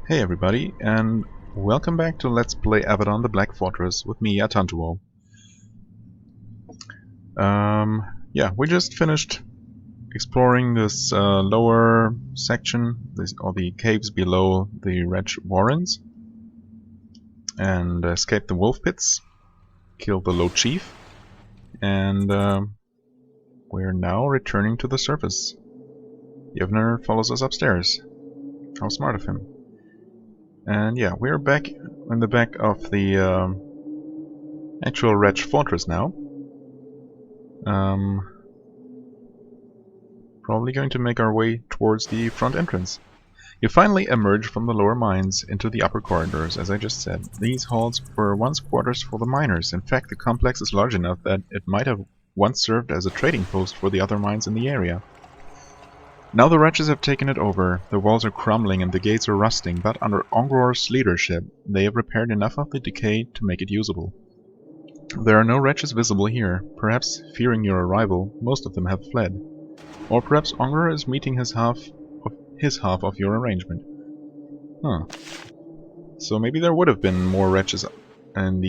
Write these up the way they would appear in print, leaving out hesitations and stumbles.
Hey everybody, and welcome back to Let's Play Avadon the Black Fortress with me, Atantuo. Yeah, we just finished exploring this lower section, or the caves below the wretch warrens, and escaped the wolf pits, killed the low chief, and we're now returning to the surface. Yevner follows us upstairs. How smart of him. And yeah, we're back in the back of the actual wretch fortress now. Probably going to make our way towards the front entrance. You finally emerge from the lower mines into the upper corridors, as I just said. These halls were once quarters for the miners. In fact, the complex is large enough that it might have once served as a trading post for the other mines in the area. Now the wretches have taken it over. The walls are crumbling and the gates are rusting, but under Onghror's leadership, they have repaired enough of the decay to make it usable. There are no wretches visible here. Perhaps fearing your arrival, most of them have fled. Or perhaps Onghror is meeting his half of your arrangement. Huh. So maybe there would have been more wretches in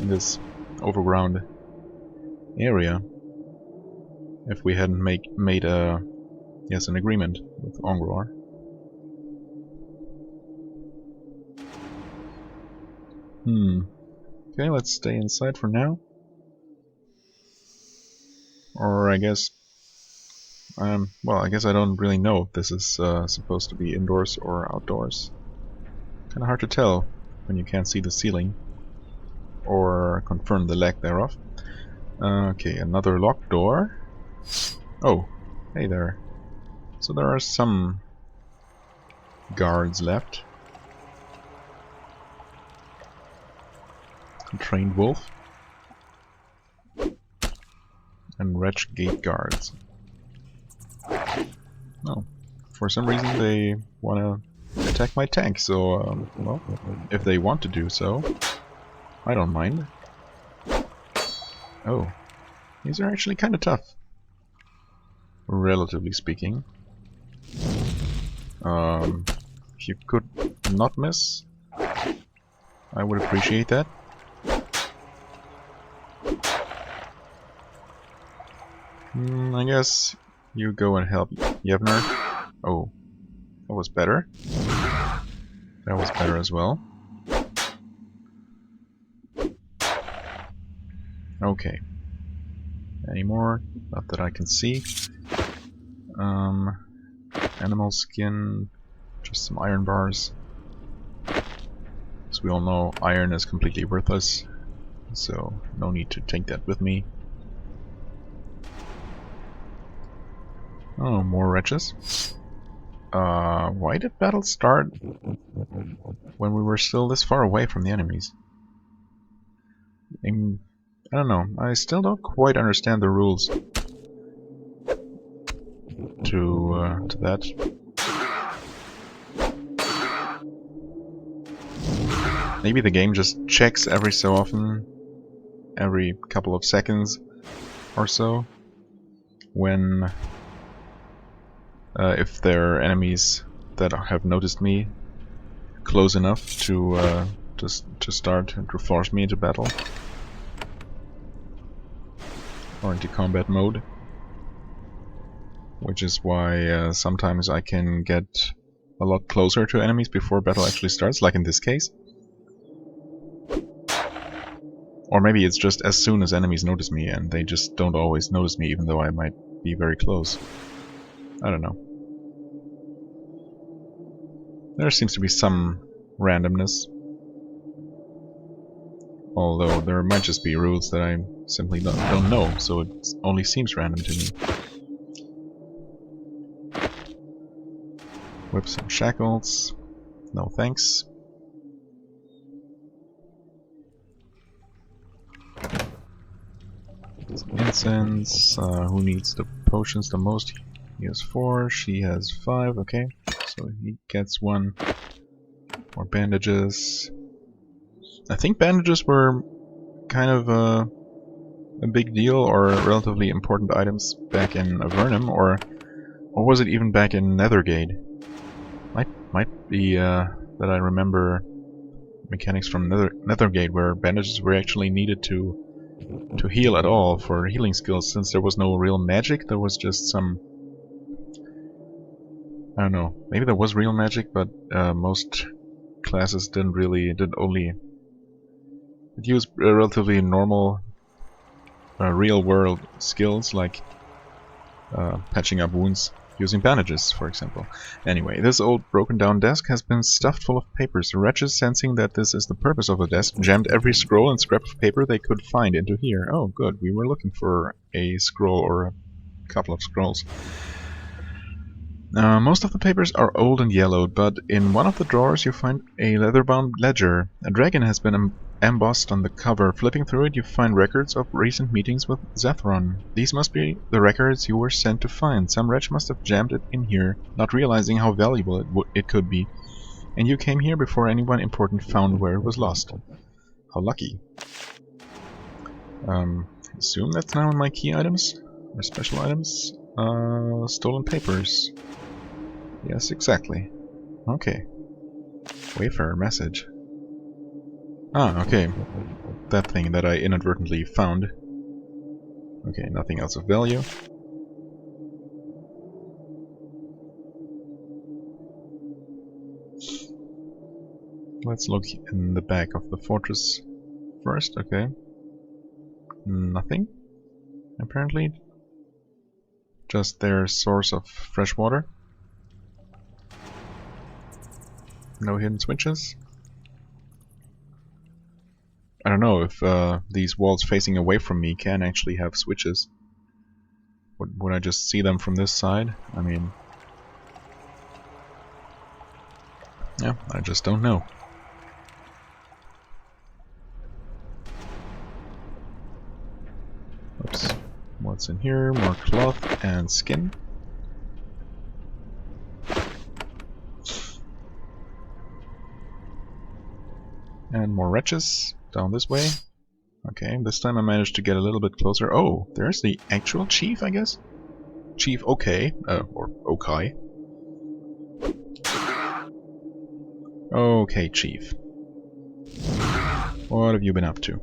this overground area if we hadn't made an agreement with Onghror. Okay, let's stay inside for now. Or I guess well, I guess I don't really know if this is supposed to be indoors or outdoors. Kinda hard to tell when you can't see the ceiling or confirm the lack thereof. Okay, another locked door. Oh, hey there. So there are some guards left. Trained wolf. And wretch gate guards. Oh, for some reason they want to attack my tank, so, well, if they want to do so, I don't mind. Oh, these are actually kind of tough, relatively speaking. If you could not miss, I would appreciate that. I guess you go and help Yevner. Oh, that was better. That was better as well. Okay. Any more? Not that I can see. Animal skin, just some iron bars. As we all know, iron is completely worthless, so no need to take that with me. Oh, more wretches. Why did battle start when we were still this far away from the enemies? I don't know. I still don't quite understand the rules to that. Maybe the game just checks every so often, every couple of seconds or so, when if there are enemies that have noticed me close enough to start to force me into battle or into combat mode, which is why sometimes I can get a lot closer to enemies before battle actually starts, like in this case. Or maybe it's just as soon as enemies notice me and they just don't always notice me even though I might be very close. I don't know. There seems to be some randomness. Although there might just be rules that I simply don't know, so it only seems random to me. Whips and shackles. No thanks. Incense. Who needs the potions the most? He has 4, she has 5, okay. So he gets 1. More bandages. I think bandages were kind of a big deal or relatively important items back in Avernum, or was it even back in Nethergate? Might be that I remember mechanics from Nethergate where bandages were actually needed to heal at all for healing skills. Since there was no real magic, there was just some... I don't know, maybe there was real magic, but most classes did use relatively normal real world skills like patching up wounds using bandages, for example. Anyway, this old broken down desk has been stuffed full of papers. The wretches, sensing that this is the purpose of the desk, jammed every scroll and scrap of paper they could find into here. Oh good, we were looking for a scroll or a couple of scrolls. Most of the papers are old and yellowed, but in one of the drawers you find a leather-bound ledger. A dragon has been embossed on the cover. Flipping through it, you find records of recent meetings with Zethron. These must be the records you were sent to find. Some wretch must have jammed it in here, not realizing how valuable it could be. And you came here before anyone important found where it was lost. How lucky. Assume that's now in my key items? Or special items? Stolen papers. Yes, exactly. Okay. Wayfarer message. Ah, okay. That thing that I inadvertently found. Okay, nothing else of value. Let's look in the back of the fortress first. Okay. Nothing, apparently. Just their source of fresh water. No hidden switches. I don't know if these walls facing away from me can actually have switches. Would I just see them from this side? I mean... yeah, I just don't know. Oops. What's in here? More cloth and skin. And more wretches down this way. Okay, this time I managed to get a little bit closer. Oh, there's the actual chief, I guess? Chief Okay, or Okai. Okay, chief. What have you been up to?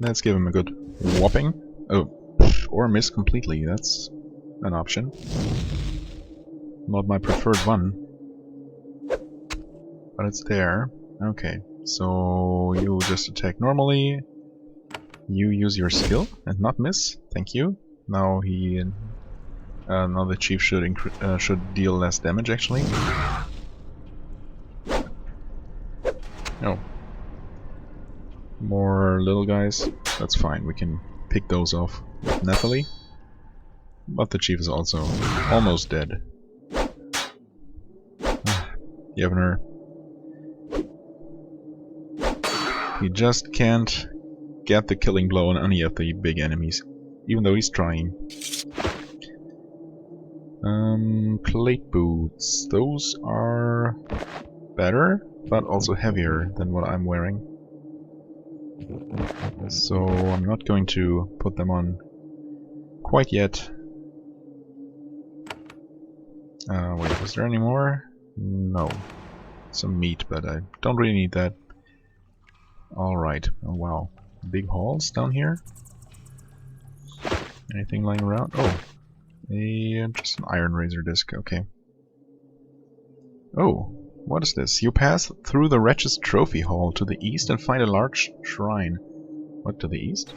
Let's give him a good whopping. Oh, or miss completely, that's an option. Not my preferred one. But it's there. Okay, so you just attack normally. You use your skill and not miss. Thank you. Now now the chief should deal less damage actually. Oh, more little guys. That's fine. We can pick those off with Nathalie. But the chief is also almost dead. Yevner. He just can't get the killing blow on any of the big enemies, even though he's trying. Plate boots. Those are better, but also heavier than what I'm wearing. So I'm not going to put them on quite yet. Wait, was there any more? No. Some meat, but I don't really need that. Alright. Oh wow. Big halls down here? Anything lying around? Oh. Just an iron razor disc, okay. Oh, what is this? You pass through the wretch's trophy hall to the east and find a large shrine. What, to the east?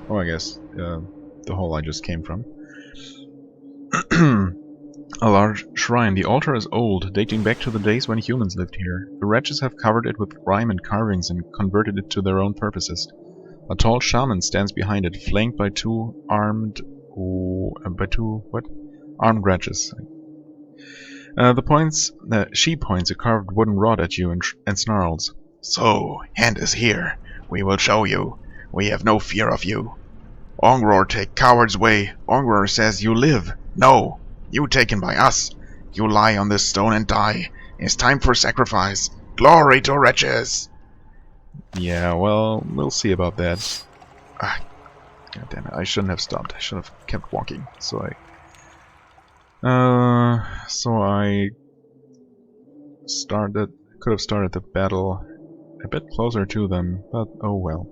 Oh, I guess the hall I just came from. A large shrine. The altar is old, dating back to the days when humans lived here. The wretches have covered it with grime and carvings and converted it to their own purposes. A tall shaman stands behind it, flanked by armed wretches. She points a carved wooden rod at you and snarls. So, hand is here. We will show you. We have no fear of you. Onghror take coward's way. Onghror says you live. No, you taken by us. You lie on this stone and die. It's time for sacrifice. Glory to wretches! Yeah, well, we'll see about that. Ah, God damn it, I shouldn't have stopped. I should have kept walking. So I could have started the battle a bit closer to them, but oh well.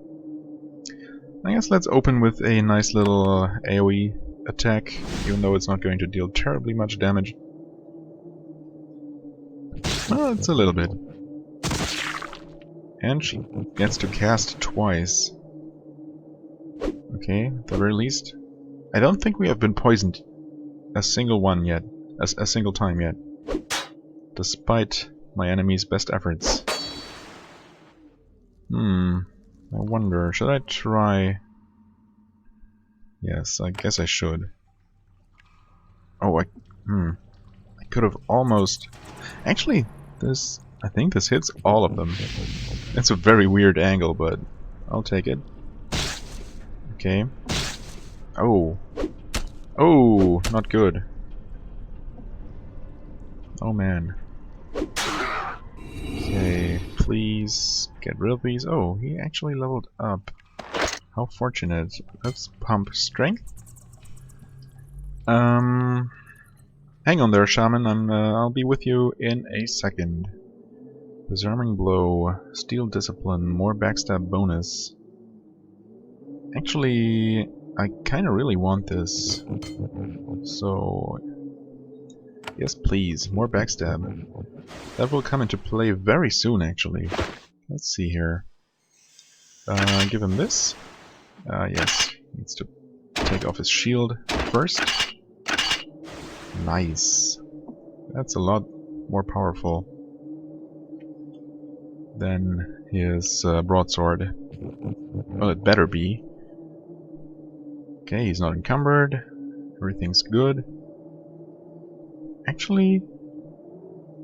I guess let's open with a nice little AoE attack, even though it's not going to deal terribly much damage. Well, it's a little bit. And she gets to cast twice. Okay, at the very least. I don't think we have been poisoned a single one yet. A single time yet. Despite my enemy's best efforts. I wonder, should I try... Yes, I guess I should. Oh, I could have almost... Actually, I think this hits all of them. It's a very weird angle, but I'll take it. Okay. Oh. Oh, not good. Oh man. Okay, please get rid of these. Oh, he actually leveled up. How fortunate. Let's pump strength. Hang on there, shaman. I'll be with you in a second. Disarming blow, steel discipline, more backstab bonus. Actually, I kinda really want this. So, yes please, more backstab. That will come into play very soon actually. Let's see here. Give him this. Yes, needs to take off his shield first. Nice. That's a lot more powerful than his broadsword. Well, it better be. Okay, he's not encumbered. Everything's good. Actually,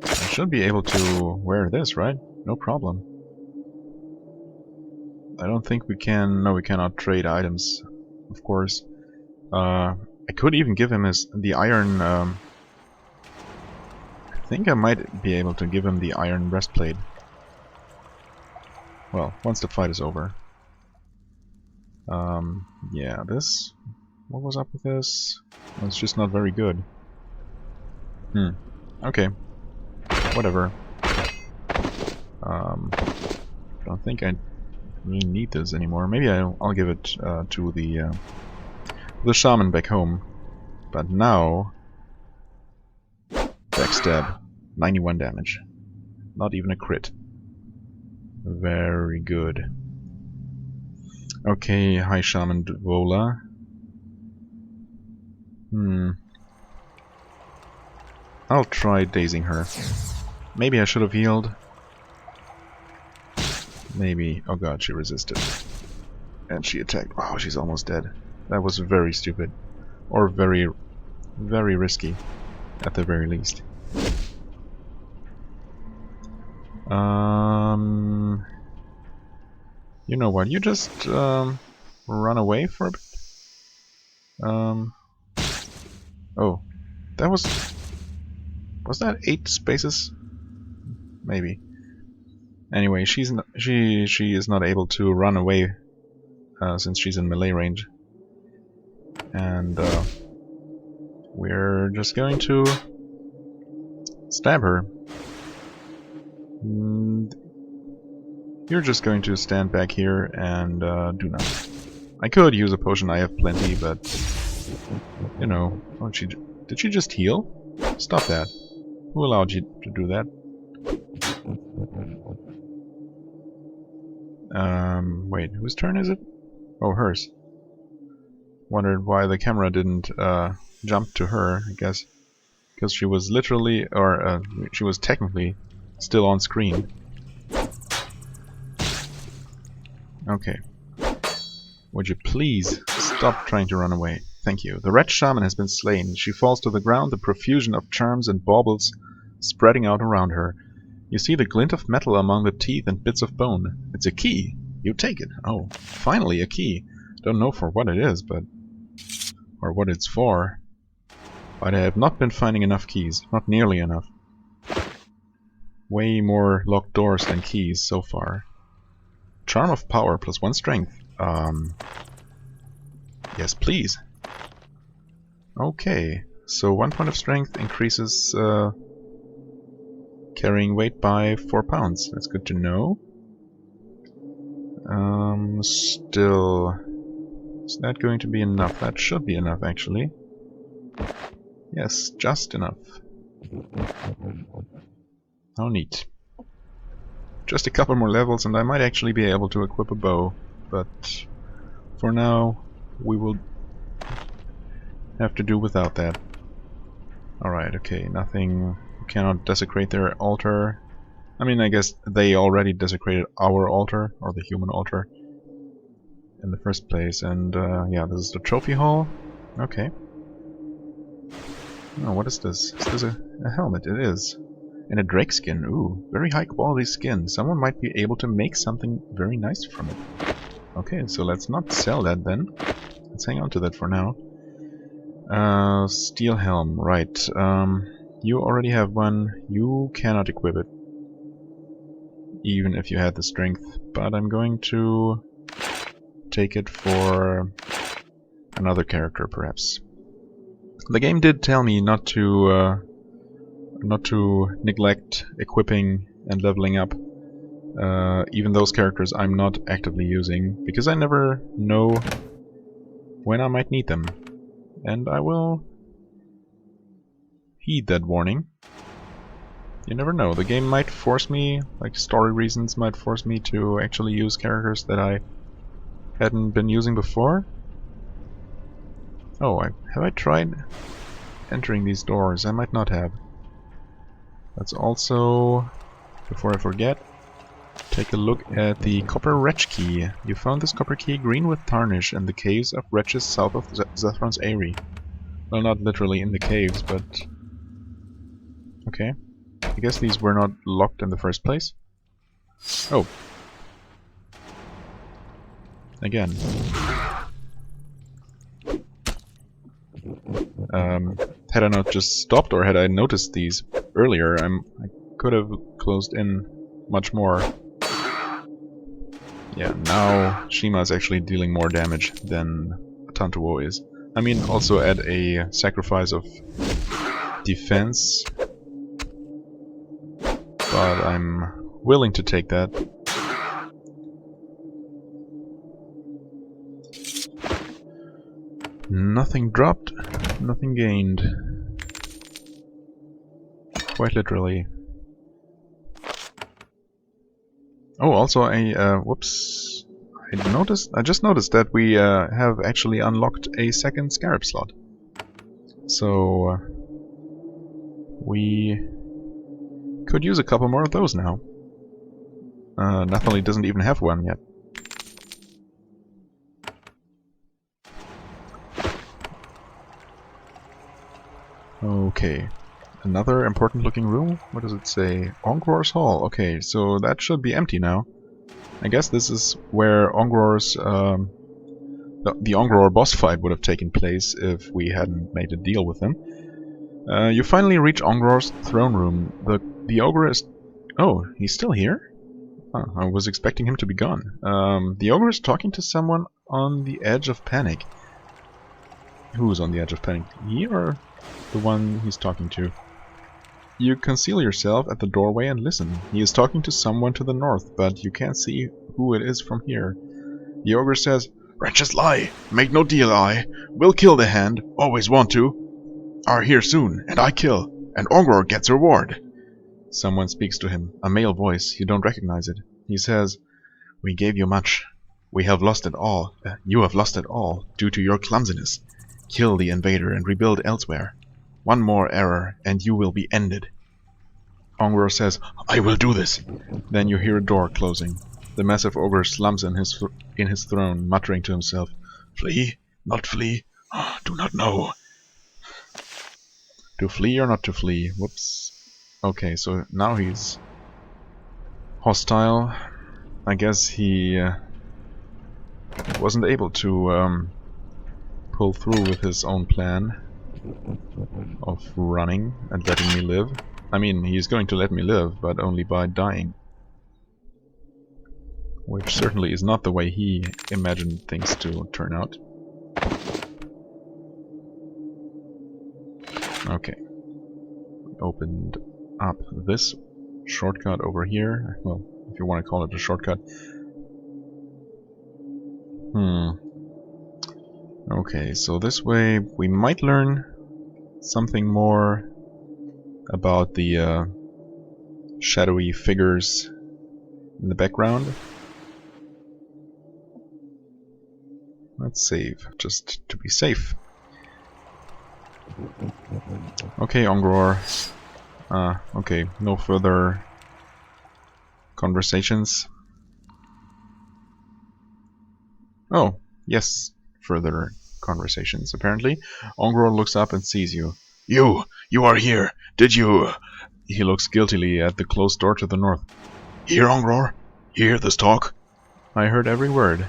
I should be able to wear this, right? No problem. I don't think we can... No, we cannot trade items, of course. I could even give him the iron... I think I might be able to give him the iron breastplate. Well, once the fight is over. Yeah, this... What was up with this? Well, it's just not very good. Okay. Whatever. Don't think I really need this anymore. Maybe I'll give it to the shaman back home. But now... Backstab. 91 damage. Not even a crit. Very good. Okay, hi Shaman Vola. I'll try dazing her. Maybe I should have healed. Maybe. Oh god, she resisted. And she attacked. Wow, she's almost dead. That was very stupid. Or very, very risky. At the very least. You know what? You just run away for a bit. Oh, that was that 8 spaces? Maybe. Anyway, she is not able to run away since she's in melee range, and we're just going to stab her. You're just going to stand back here and do nothing. I could use a potion, I have plenty, but you know. Oh, did she just heal? Stop that. Who allowed you to do that? Wait, whose turn is it? Oh, hers. Wondered why the camera didn't jump to her, I guess. Because she was literally, or she was technically still on screen. Okay. Would you please stop trying to run away? Thank you. The wretch shaman has been slain. She falls to the ground, the profusion of charms and baubles spreading out around her. You see the glint of metal among the teeth and bits of bone. It's a key. You take it. Oh, finally a key. Don't know for what it is, but... or what it's for. But I have not been finding enough keys. Not nearly enough. Way more locked doors than keys so far. Charm of power plus 1 strength. Yes, please. Okay, so 1 point of strength increases Carrying weight by 4 pounds. That's good to know. Still... Is that going to be enough? That should be enough, actually. Yes, just enough. How neat. Just a couple more levels and I might actually be able to equip a bow. But for now, we will have to do without that. Alright, okay, nothing... We cannot desecrate their altar. I mean, I guess they already desecrated our altar, or the human altar, in the first place. And yeah, this is the trophy hall. Okay. Oh, what is this? Is this a helmet? It is. And a drake skin. Ooh, very high quality skin. Someone might be able to make something very nice from it. Okay, so let's not sell that then. Let's hang on to that for now. Steel helm, right. You already have one. You cannot equip it, even if you had the strength. But I'm going to take it for another character, perhaps. The game did tell me not to neglect equipping and leveling up even those characters I'm not actively using, because I never know when I might need them. And I will heed that warning. You never know. The game might force me, like story reasons might force me to actually use characters that I hadn't been using before. Oh, have I tried entering these doors? I might not have. Let's also, before I forget, take a look at the copper wretch key. You found this copper key green with tarnish in the caves of wretches south of Zethron's Eyrie. Well, not literally in the caves, but... Okay. I guess these were not locked in the first place. Oh. Again. Had I not just stopped, or had I noticed these earlier, I could have closed in much more. Yeah, now Shima is actually dealing more damage than Tantuo is. I mean, also at a sacrifice of defense, but I'm willing to take that. Nothing dropped, nothing gained. Quite literally. Oh, also whoops. I just noticed that we have actually unlocked a second scarab slot. So we could use a couple more of those now. Nathalie doesn't even have one yet. Okay. Another important looking room? What does it say? Onghror's Hall. Okay, so that should be empty now. I guess this is where Onghror's the Onghror boss fight would have taken place if we hadn't made a deal with him. You finally reach Onghror's throne room. The ogre is... Oh, he's still here? Huh, I was expecting him to be gone. The ogre is talking to someone on the edge of panic. Who's on the edge of panic? He or the one he's talking to? You conceal yourself at the doorway and listen. He is talking to someone to the north, but you can't see who it is from here. The ogre says, "Wretches lie! Make no deal, I will kill the hand, always want to. Are here soon, and I kill, and Onghror gets reward." Someone speaks to him, a male voice, you don't recognize it. He says, "We gave you much. We have lost it all. You have lost it all, due to your clumsiness. Kill the invader and rebuild elsewhere. One more error, and you will be ended." Onghror says, "I will do this." Then you hear a door closing. The massive ogre slumps in his throne, muttering to himself, "Flee? Not flee? Oh, do not know." To flee or not to flee? Whoops. Okay, so now he's hostile. I guess he wasn't able to pull through with his own plan of running and letting me live. I mean, he's going to let me live, but only by dying. Which certainly is not the way he imagined things to turn out. Okay. Opened up this shortcut over here. Well, if you want to call it a shortcut. Okay, so this way we might learn something more about the shadowy figures in the background. Let's save, just to be safe. Okay, Onghror. Okay, no further conversations. Oh, yes, further conversations, apparently. Onghror looks up and sees you. You are here. Did you... He looks guiltily at the closed door to the north. Hear, Onghror? Hear this talk? I heard every word.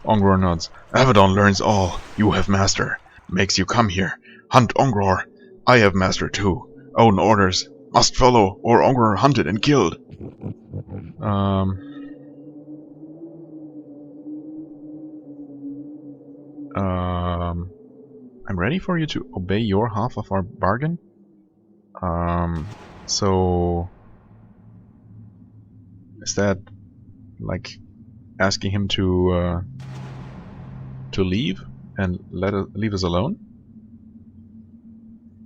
Onghror nods. Avadon learns all. You have master. Makes you come here. Hunt Onghror. I have master too. Own orders. Must follow, or Onghror hunted and killed. I'm ready for you to obey your half of our bargain. So... Is that like asking him to leave and leave us alone?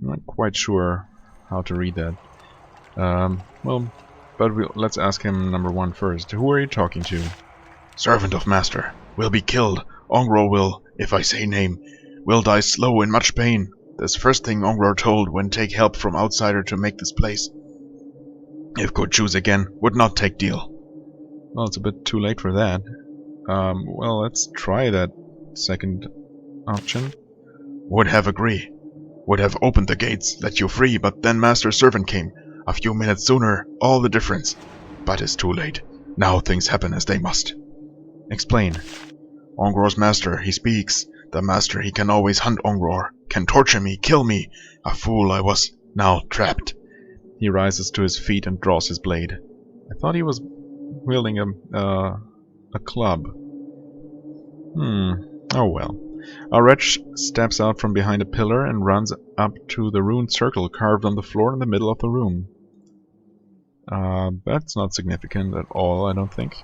I'm not quite sure how to read that. Well, but let's ask him number one first. Who are you talking to? Servant of master. Will be killed. Onghror will, if I say name, will die slow in much pain. This first thing Onghror told when take help from outsider to make this place. If could choose again, would not take deal. Well, it's a bit too late for that. Well, let's try that second option. Would have agree. Would have opened the gates, let you free, but then master's servant came. A few minutes sooner, all the difference. But it's too late. Now things happen as they must. Explain. Onghror's master, he speaks. The master, he can always hunt Onghror. Can torture me, kill me. A fool I was, now trapped. He rises to his feet and draws his blade. I thought he was wielding a club. Oh well. A wretch steps out from behind a pillar and runs up to the runed circle carved on the floor in the middle of the room. That's not significant at all, I don't think.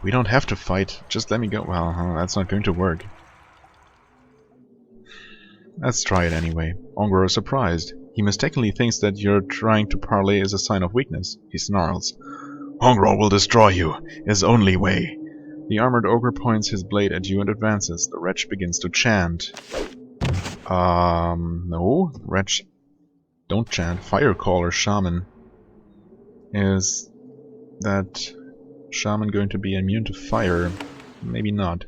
We don't have to fight, just let me go. Well, that's not going to work. Let's try it anyway. Onghror is surprised. He mistakenly thinks that you're trying to parley is a sign of weakness. He snarls. Onghror will destroy you. His only way. The armored ogre points his blade at you and advances. The wretch begins to chant. No. Wretch, don't chant. Fire caller shaman. Is that shaman going to be immune to fire? Maybe not.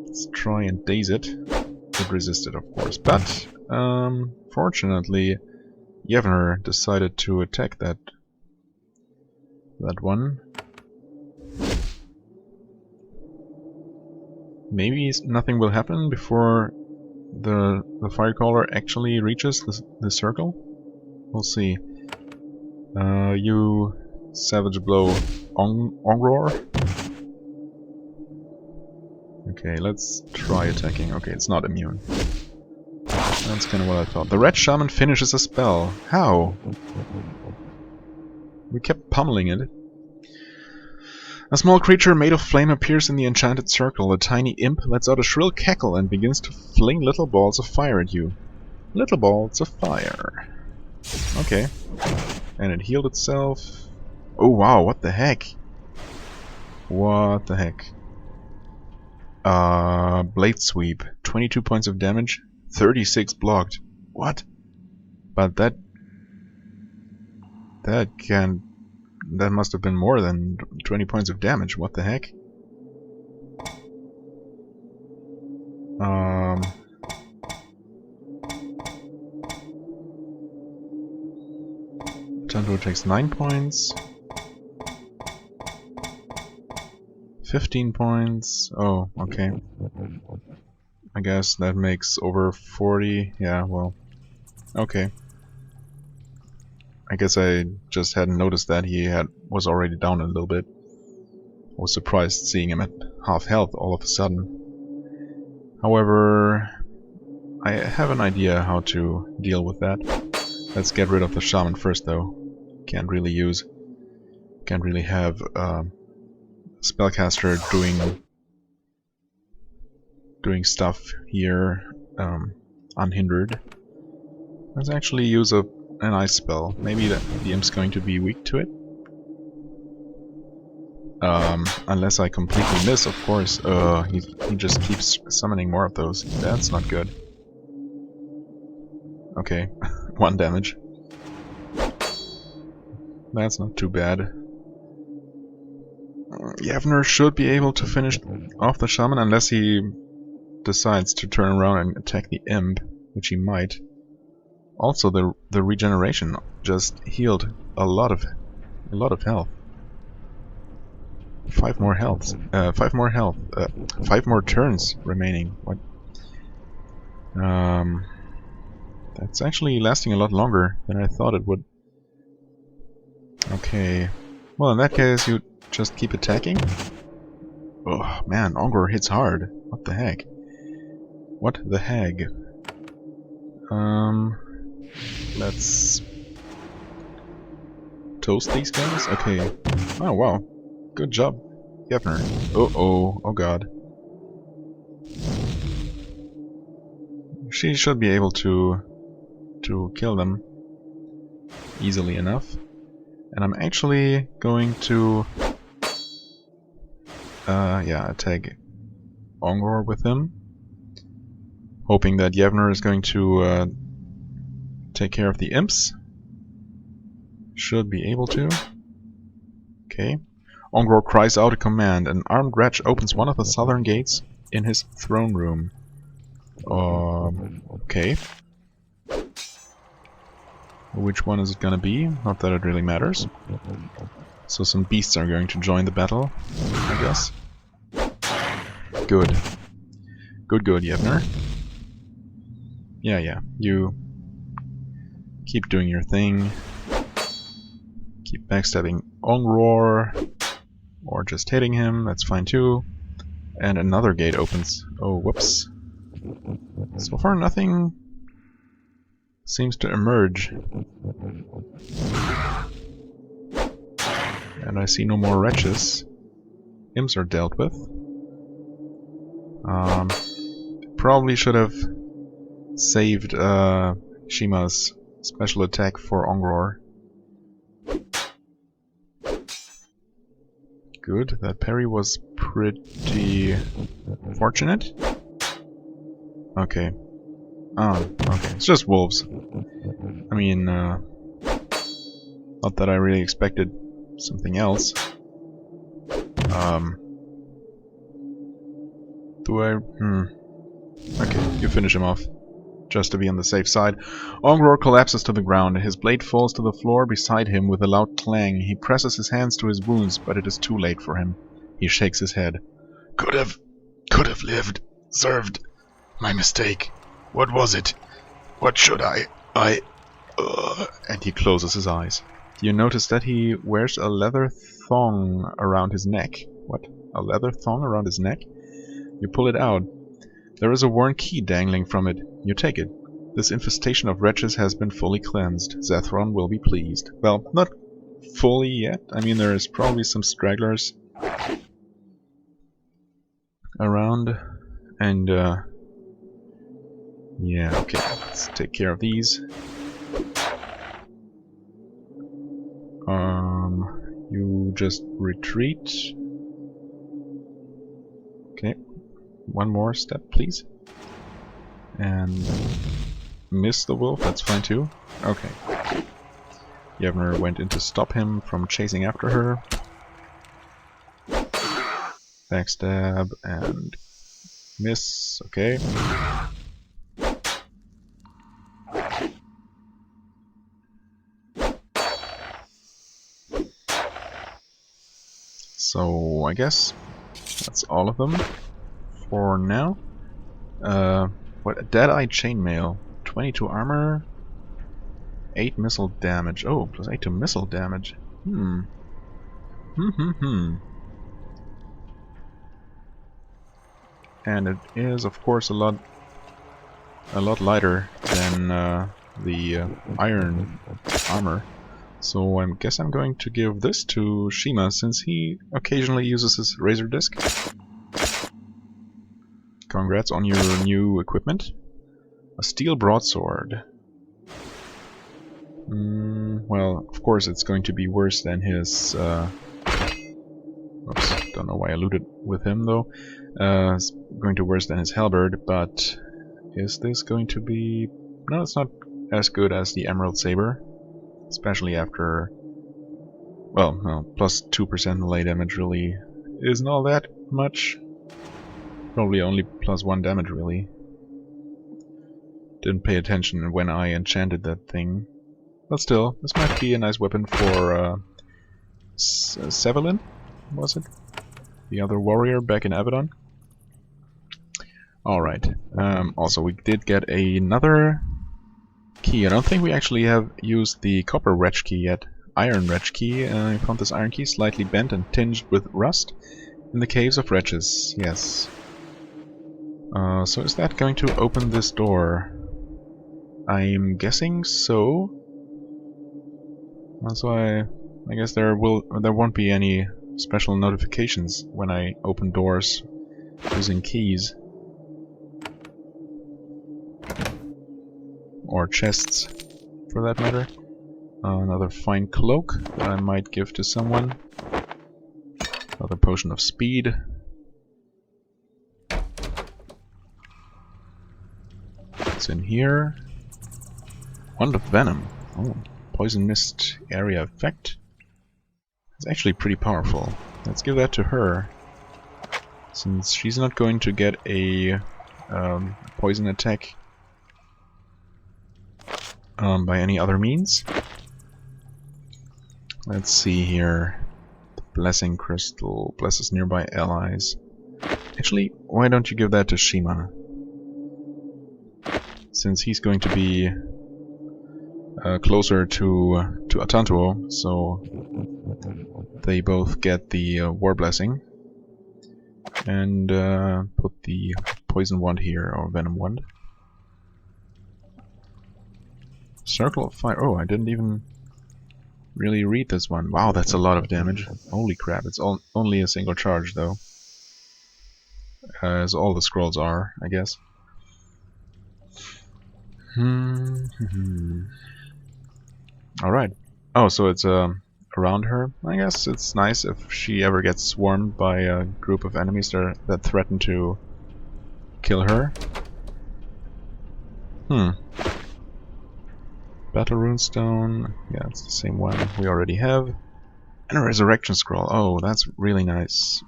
Let's try and daze it. It resisted, of course, but fortunately Yevner decided to attack that one. Maybe nothing will happen before the firecaller actually reaches the circle. We'll see. You savage blow Onghror. Okay, let's try attacking. Okay, it's not immune. That's kind of what I thought. The red shaman finishes a spell. How? We kept pummeling it. A small creature made of flame appears in the enchanted circle. A tiny imp lets out a shrill cackle and begins to fling little balls of fire at you. Little balls of fire. Okay. And it healed itself. Oh wow, what the heck? What the heck? Blade sweep. 22 points of damage. 36 blocked. What? But that must have been more than 20 points of damage. What the heck? Tanto takes 9 points. 15 points. Oh, okay. I guess that makes over 40. Yeah, well. Okay. I guess I just hadn't noticed that he was already down a little bit. I was surprised seeing him at half health all of a sudden. However, I have an idea how to deal with that. Let's get rid of the shaman first, though. Can't really have spellcaster doing stuff here unhindered. Let's actually use an ice spell. Maybe the imp's going to be weak to it. Unless I completely miss, of course. He just keeps summoning more of those. That's not good. Okay, 1 damage. That's not too bad. Yevner should be able to finish off the shaman unless he decides to turn around and attack the imp, which he might. Also, the regeneration just healed a lot of health. 5 more health. 5 more health. 5 more turns remaining. What? That's actually lasting a lot longer than I thought it would. Okay. Well, in that case, you just keep attacking. Oh man, Onghror hits hard. What the heck? What the heck? Let's toast these guys. Okay. Oh wow. Good job, Yevner. Uh-oh. Oh god. She should be able to kill them easily enough. And I'm actually going to attack Onghror with him. Hoping that Yevner is going to take care of the imps. Should be able to. Okay. Onghror cries out a command. An armed wretch opens one of the southern gates in his throne room. Okay. Which one is it gonna be? Not that it really matters. So some beasts are going to join the battle, I guess. Good. Good, Yevner. Yeah, you keep doing your thing. Keep backstabbing Onghror. Or just hitting him, that's fine too. And another gate opens. Oh, whoops. So far nothing seems to emerge. And I see no more wretches. Imps are dealt with. Probably should have saved Shima's special attack for Onghror. Good, that parry was pretty fortunate. Okay. Okay, it's just wolves. I mean, not that I really expected something else. Do I? Okay, you finish him off. Just to be on the safe side. Onghror collapses to the ground. His blade falls to the floor beside him with a loud clang. He presses his hands to his wounds, but it is too late for him. He shakes his head. Could have lived. Served. My mistake. What was it? What should I... And he closes his eyes. You notice that he wears a leather thong around his neck. What? A leather thong around his neck? You pull it out. There is a worn key dangling from it. You take it. This infestation of wretches has been fully cleansed. Zethron will be pleased. Well, not fully yet. I mean, there is probably some stragglers around. And, yeah, okay. Let's take care of these. You just retreat. Okay. One more step, please. And miss the wolf, that's fine too. Okay. Yevner went in to stop him from chasing after her. Backstab and miss, okay. So I guess that's all of them for now. What? Dead-Eye Chainmail. 22 armor. 8 missile damage. Oh, plus 8 to missile damage. And it is, of course, a lot a lot lighter than the iron armor. So I guess I'm going to give this to Shima, since he occasionally uses his razor disc. Congrats on your new equipment. A steel broadsword. Well, of course it's going to be worse than his... oops, don't know why I looted with him though. It's going to be worse than his halberd, but is this going to be... No, it's not as good as the Emerald Saber. Especially after... Well, no, plus 2% melee damage really isn't all that much. Probably only plus 1 damage really. Didn't pay attention when I enchanted that thing. But still, this might be a nice weapon for Sevelin, was it? The other warrior back in Avadon. Alright, also we did get another key. I don't think we actually have used the copper wretch key yet. Iron wretch key. I found this iron key slightly bent and tinged with rust in the caves of wretches. Yes. So is that going to open this door? I'm guessing so. So I guess there won't be any special notifications when I open doors using keys. Or chests, for that matter. Another fine cloak that I might give to someone. Another potion of speed. What's in here? Wand of venom. Oh, poison mist area effect. It's actually pretty powerful. Let's give that to her, since she's not going to get a poison attack by any other means. Let's see here. The blessing crystal blesses nearby allies. Actually, why don't you give that to Shima? Since he's going to be closer to Atantuo, so they both get the war blessing. And put the poison wand here, or venom wand. Circle of fire. Oh, I didn't even really read this one. Wow, that's a lot of damage. Holy crap, it's only a single charge though. As all the scrolls are, I guess. Alright. Oh, so it's around her. I guess it's nice if she ever gets swarmed by a group of enemies that threaten to kill her. Battle runestone. Yeah, it's the same one we already have. And a resurrection scroll. Oh, that's really nice.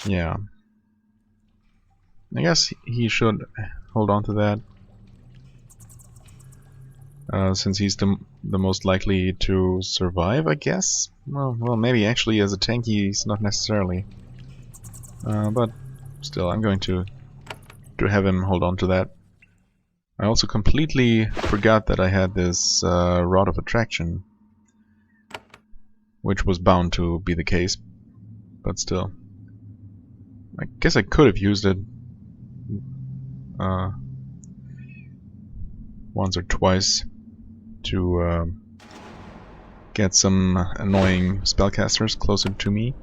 Yeah. I guess he should hold on to that. Since he's the most likely to survive, I guess? Well, maybe actually as a tank he's not necessarily. But still, I'm going to have him hold on to that. I also completely forgot that I had this Rod of Attraction, which was bound to be the case, but still. I guess I could have used it once or twice to get some annoying spellcasters closer to me.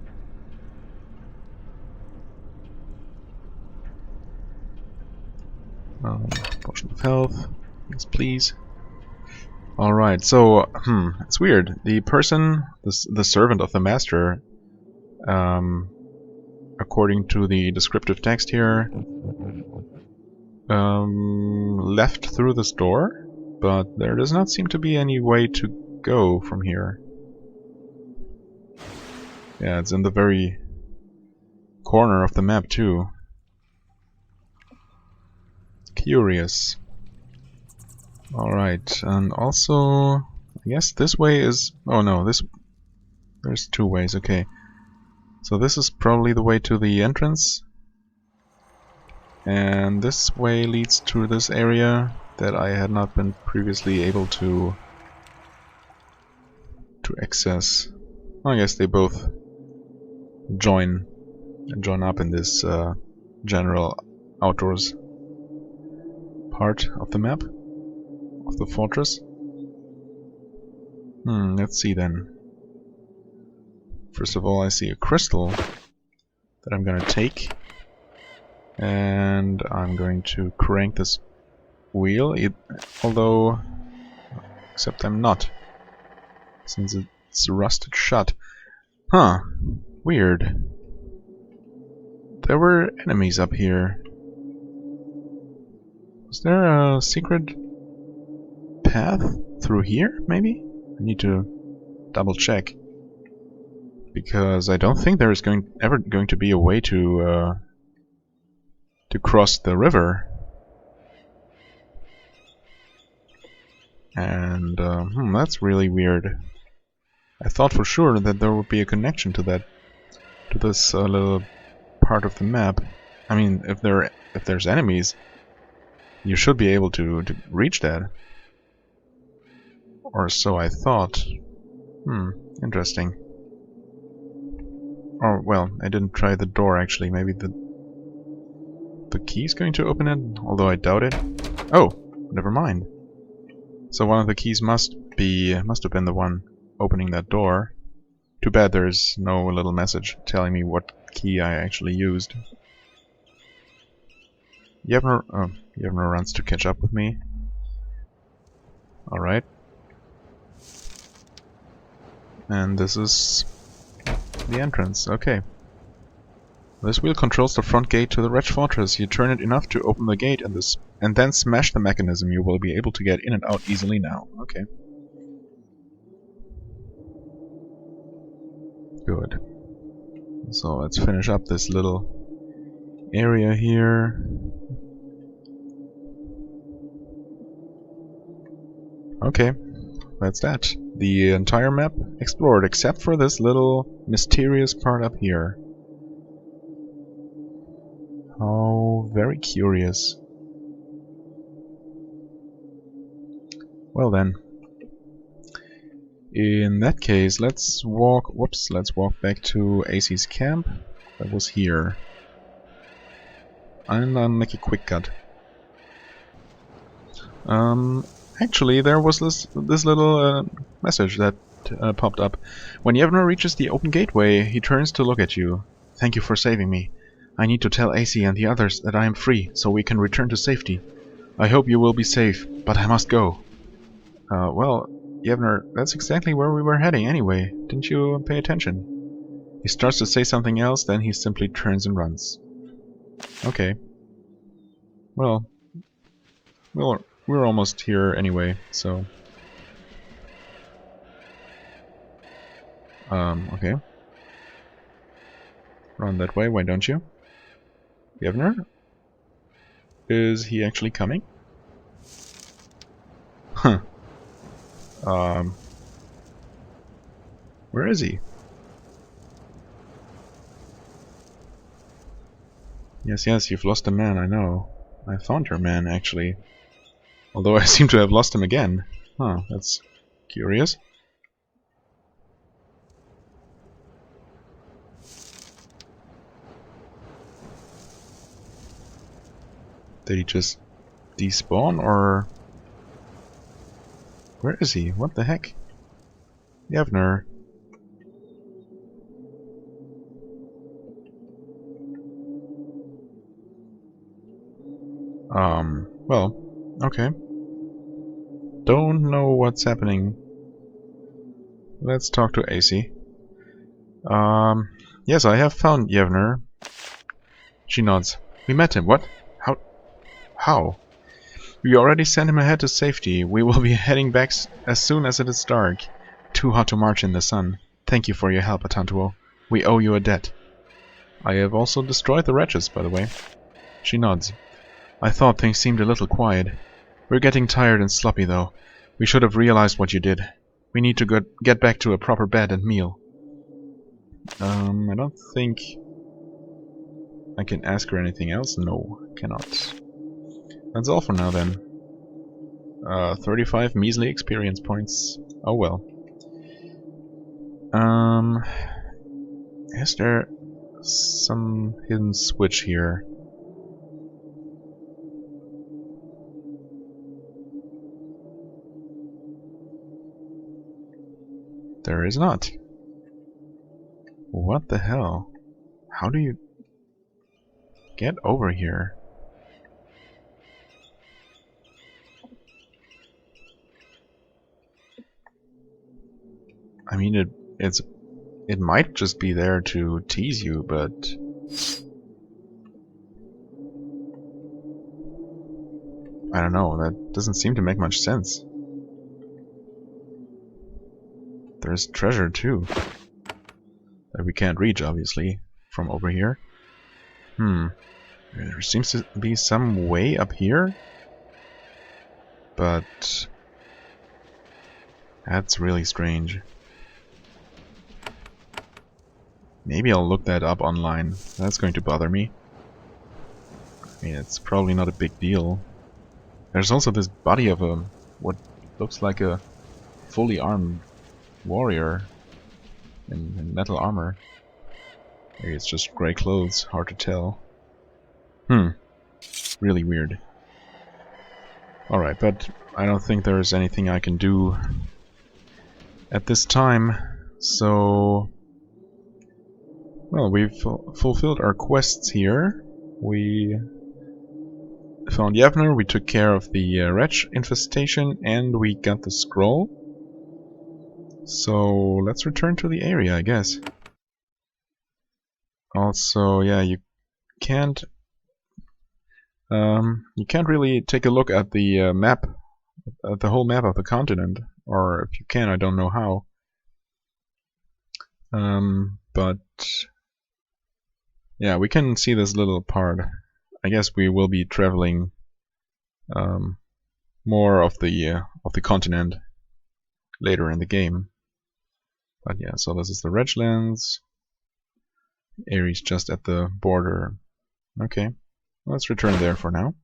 Potion of health, yes please. Alright, so, it's weird. The person, the servant of the master, according to the descriptive text here, left through this door, but there does not seem to be any way to go from here. Yeah, it's in the very corner of the map too. Curious. Alright, and also, I guess this way is... Oh no, there's two ways, okay. So this is probably the way to the entrance. And this way leads to this area that I had not been previously able to access. Well, I guess they both join up in this general outdoors part of the map of the fortress. Let's see then. First of all, I see a crystal that I'm gonna take, and I'm going to crank this wheel, although, except I'm not, since it's rusted shut. Huh, weird. There were enemies up here. Was there a secret path through here, maybe? I need to double check. Because I don't think there is ever going to be a way to cross the river. And that's really weird. I thought for sure that there would be a connection to that, to this little part of the map. I mean, if there's enemies, you should be able to reach that. Or so I thought. Interesting. Oh, well, I didn't try the door actually. Maybe the key's going to open it, although I doubt it. Oh, never mind. So one of the keys must have been the one opening that door. Too bad there's no little message telling me what key I actually used. Yevner runs to catch up with me. Alright. And this is the entrance. Okay. This wheel controls the front gate to the wretch fortress. You turn it enough to open the gate and then smash the mechanism. You will be able to get in and out easily now. Okay. Good. So let's finish up this little area here. Okay, that's that. The entire map explored except for this little mysterious part up here. Oh, very curious. Well then. In that case, let's walk back to AC's camp. That was here. And I'll make a quick cut. Actually, there was this little message that popped up. When Yevner reaches the open gateway, he turns to look at you. Thank you for saving me. I need to tell AC and the others that I am free, so we can return to safety. I hope you will be safe, but I must go. Well, Yevner, that's exactly where we were heading anyway. Didn't you pay attention? He starts to say something else, then he simply turns and runs. Okay. Well, we're almost here anyway, so... okay. Run that way, why don't you? Yevner? Is he actually coming? Huh. Where is he? Yes, you've lost a man, I know. I found your man, actually. Although I seem to have lost him again. Huh, that's curious. Did he just despawn, or... Where is he? What the heck? Yevner. Well, okay. Don't know what's happening. Let's talk to AC. Yes, I have found Yevner. She nods. We met him. What? How? We already sent him ahead to safety. We will be heading back as soon as it is dark. Too hot to march in the sun. Thank you for your help, Atantuo. We owe you a debt. I have also destroyed the wretches, by the way. She nods. I thought things seemed a little quiet. We're getting tired and sloppy, though. We should have realized what you did. We need to get back to a proper bed and meal. I don't think I can ask her anything else. No, cannot. That's all for now then. 35 measly experience points. Oh well. Is there some hidden switch here? There is not. What the hell? How do you get over here? I mean, it might just be there to tease you, but I don't know, that doesn't seem to make much sense. There's treasure too that we can't reach, obviously, from over here. There seems to be some way up here, but that's really strange. Maybe I'll look that up online. That's going to bother me. I mean, it's probably not a big deal. There's also this body of a what looks like a fully armed warrior in metal armor. Maybe it's just grey clothes, hard to tell. Really weird. Alright, but I don't think there's anything I can do at this time, so... Well, we've fulfilled our quests here. We found Yevner, we took care of the wretch infestation, and we got the scroll. So let's return to the area, I guess. Also, yeah, you can't really take a look at the map, at the whole map of the continent, or if you can, I don't know how. But yeah, we can see this little part. I guess we will be traveling more of the continent later in the game. But yeah, so this is the Redlands. Area's just at the border. Okay, let's return there for now.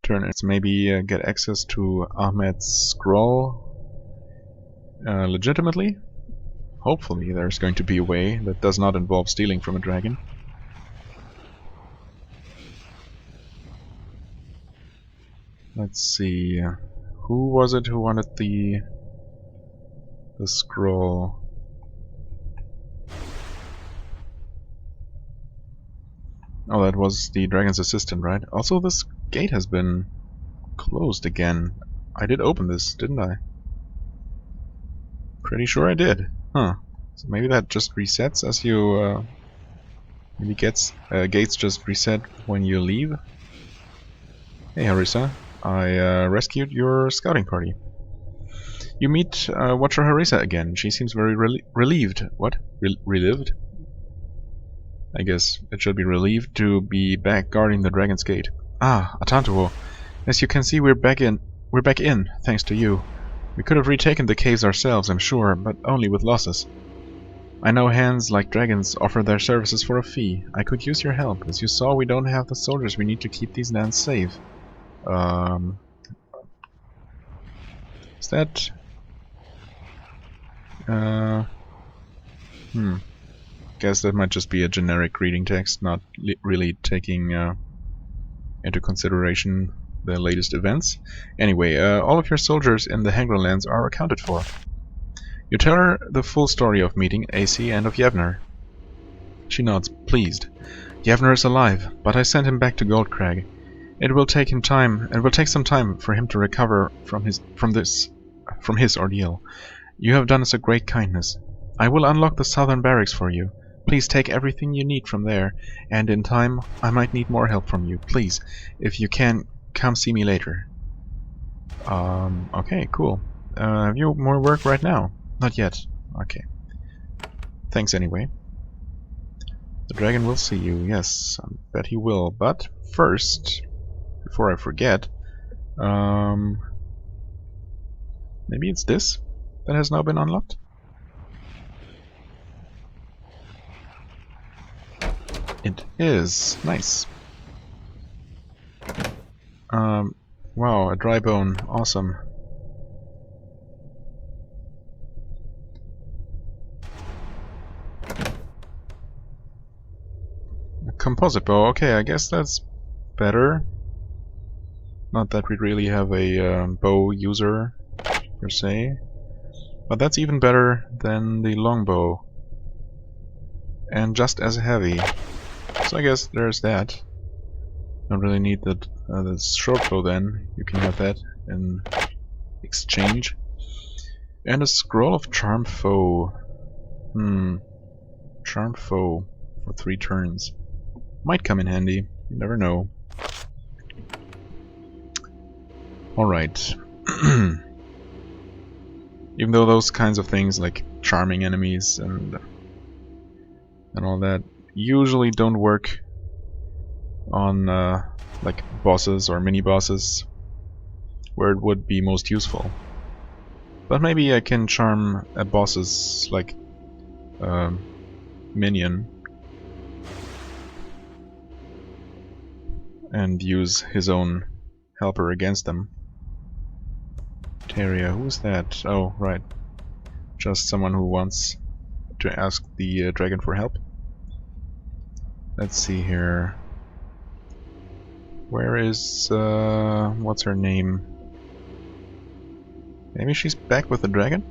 Let's maybe get access to Ahmed's scroll legitimately. Hopefully there's going to be a way that does not involve stealing from a dragon. Let's see, who was it who wanted the scroll? Oh, that was the dragon's assistant, right? Also, this gate has been closed again. I did open this, didn't I? Pretty sure I did. Huh. So maybe that just resets as you... maybe gates just reset when you leave. Hey Harissa, I rescued your scouting party. You meet Watcher Harissa again. She seems very relieved. What? Relived? I guess it should be relieved to be back guarding the Dragon's Gate. Ah, Atantuo. As you can see, we're back in, thanks to you. We could have retaken the caves ourselves, I'm sure, but only with losses. I know hands like dragons offer their services for a fee. I could use your help. As you saw, we don't have the soldiers we need to keep these lands safe. Is that... Guess that might just be a generic greeting text, not really taking into consideration the latest events. Anyway, all of your soldiers in the Onghror lands are accounted for. You tell her the full story of meeting AC and of Yevner. She nods, pleased. Yevner is alive, but I sent him back to Goldcrag. It will take some time for him to recover from his ordeal. You have done us a great kindness. I will unlock the southern barracks for you. Please take everything you need from there, and in time I might need more help from you. Please, if you can, come see me later. Okay, cool. Have you more work right now? Not yet. Okay. Thanks anyway. The dragon will see you, yes, I bet he will. But first, before I forget, maybe it's this that has now been unlocked? It is. Nice. Wow, a dry bone. Awesome. A composite bow. Okay, I guess that's better. Not that we really have a bow user, per se. But that's even better than the longbow. And just as heavy. So I guess there's that. Don't really need the short bow then. You can have that in exchange. And a scroll of charm foe. Charm foe for 3 turns. Might come in handy. You never know. Alright. Even though those kinds of things like charming enemies and all that usually don't work on like bosses or mini bosses where it would be most useful. But maybe I can charm a boss's like minion and use his own helper against them. Teria, who's that? Oh, right. Just someone who wants to ask the dragon for help. Let's see here. Where is what's her name? Maybe she's back with the dragon?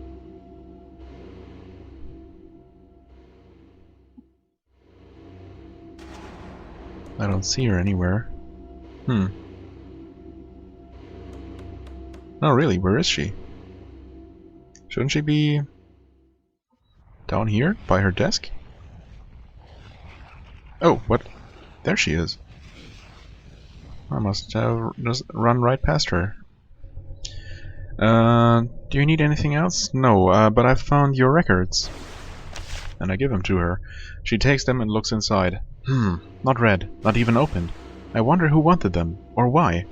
I don't see her anywhere. No, really, where is she? Shouldn't she be down here by her desk? Oh, what? There she is. I must have just run right past her. Do you need anything else? No, but I found your records. And I give them to her. She takes them and looks inside. Not read, not even opened. I wonder who wanted them, or why.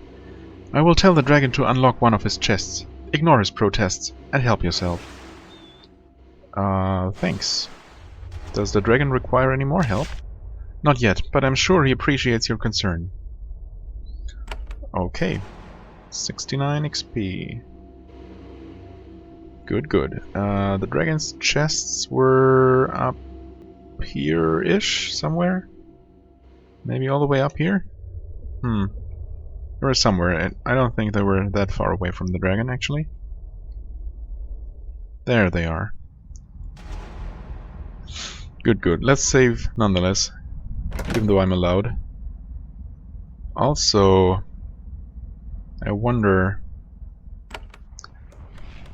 I will tell the dragon to unlock one of his chests. Ignore his protests, and help yourself. Thanks. Does the dragon require any more help? Not yet, but I'm sure he appreciates your concern. Okay. 69 XP. Good, good. The dragon's chests were up here-ish, somewhere? Maybe all the way up here? They were somewhere. I don't think they were that far away from the dragon, actually. There they are. Good, good. Let's save nonetheless, even though I'm allowed. Also, I wonder...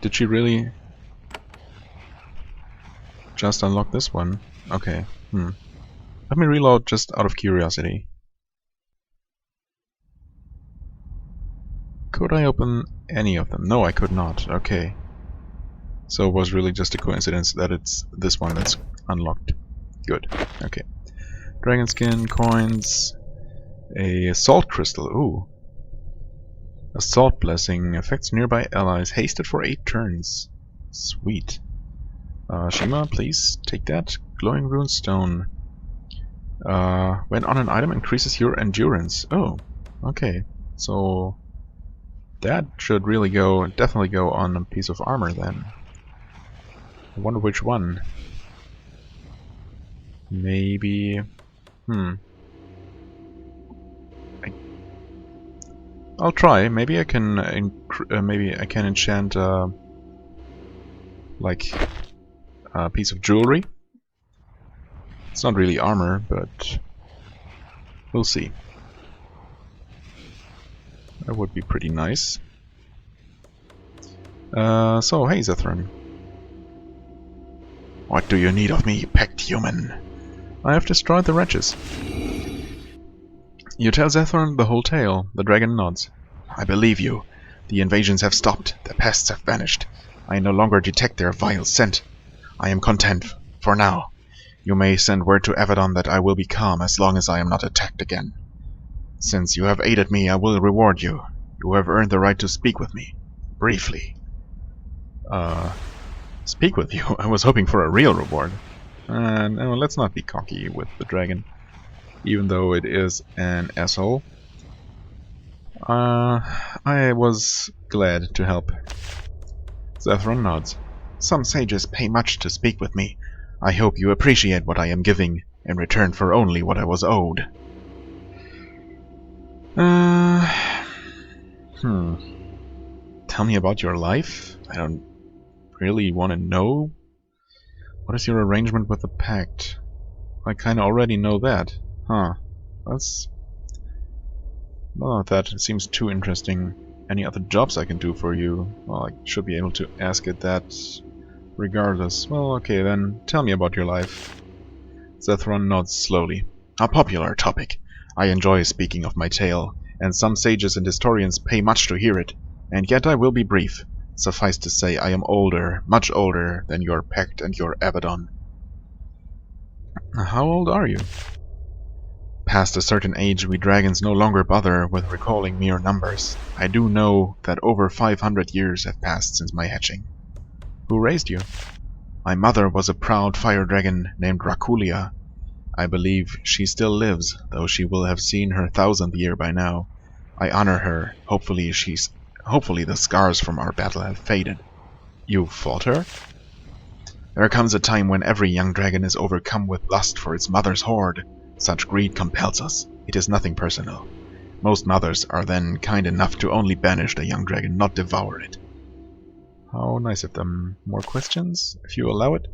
Did she really just unlock this one? Okay. Let me reload just out of curiosity. Could I open any of them? No, I could not. Okay. So it was really just a coincidence that it's this one that's unlocked. Good. Okay. Dragon skin, coins, a salt crystal. Ooh. A salt blessing affects nearby allies. Hasted for 8 turns. Sweet. Shima, please take that. Glowing rune stone. When on an item, increases your endurance. Oh, okay. So that should really definitely go on a piece of armor then. I wonder which one. Maybe. I'll try. Maybe I can. Maybe I can enchant like a piece of jewelry. It's not really armor, but we'll see. That would be pretty nice. So, hey Zethran. What do you need of me, pecked human? I have destroyed the wretches. You tell Zethran the whole tale. The dragon nods. I believe you. The invasions have stopped. The pests have vanished. I no longer detect their vile scent. I am content, for now. You may send word to Avadon that I will be calm as long as I am not attacked again. Since you have aided me, I will reward you. You have earned the right to speak with me. Briefly. Speak with you? I was hoping for a real reward. No, let's not be cocky with the dragon. Even though it is an asshole. I was glad to help. Zethran nods. Some sages pay much to speak with me. I hope you appreciate what I am giving, in return for only what I was owed. Tell me about your life? I don't really want to know? What is your arrangement with the Pact? I kinda already know that. Huh. That's... none of that seems too interesting. Any other jobs I can do for you? Well, I should be able to ask it that regardless. Well, okay then. Tell me about your life. Zethron nods slowly. A popular topic. I enjoy speaking of my tale, and some sages and historians pay much to hear it. And yet I will be brief. Suffice to say, I am older, much older, than your Pact and your Avadon. How old are you? Past a certain age, we dragons no longer bother with recalling mere numbers. I do know that over 500 years have passed since my hatching. Who raised you? My mother was a proud fire dragon named Rakulia. I believe she still lives, though she will have seen her 1000th year by now. I honor her. Hopefully the scars from our battle have faded. You fought her? There comes a time when every young dragon is overcome with lust for its mother's hoard. Such greed compels us. It is nothing personal. Most mothers are then kind enough to only banish the young dragon, not devour it. How nice of them. More questions, if you allow it?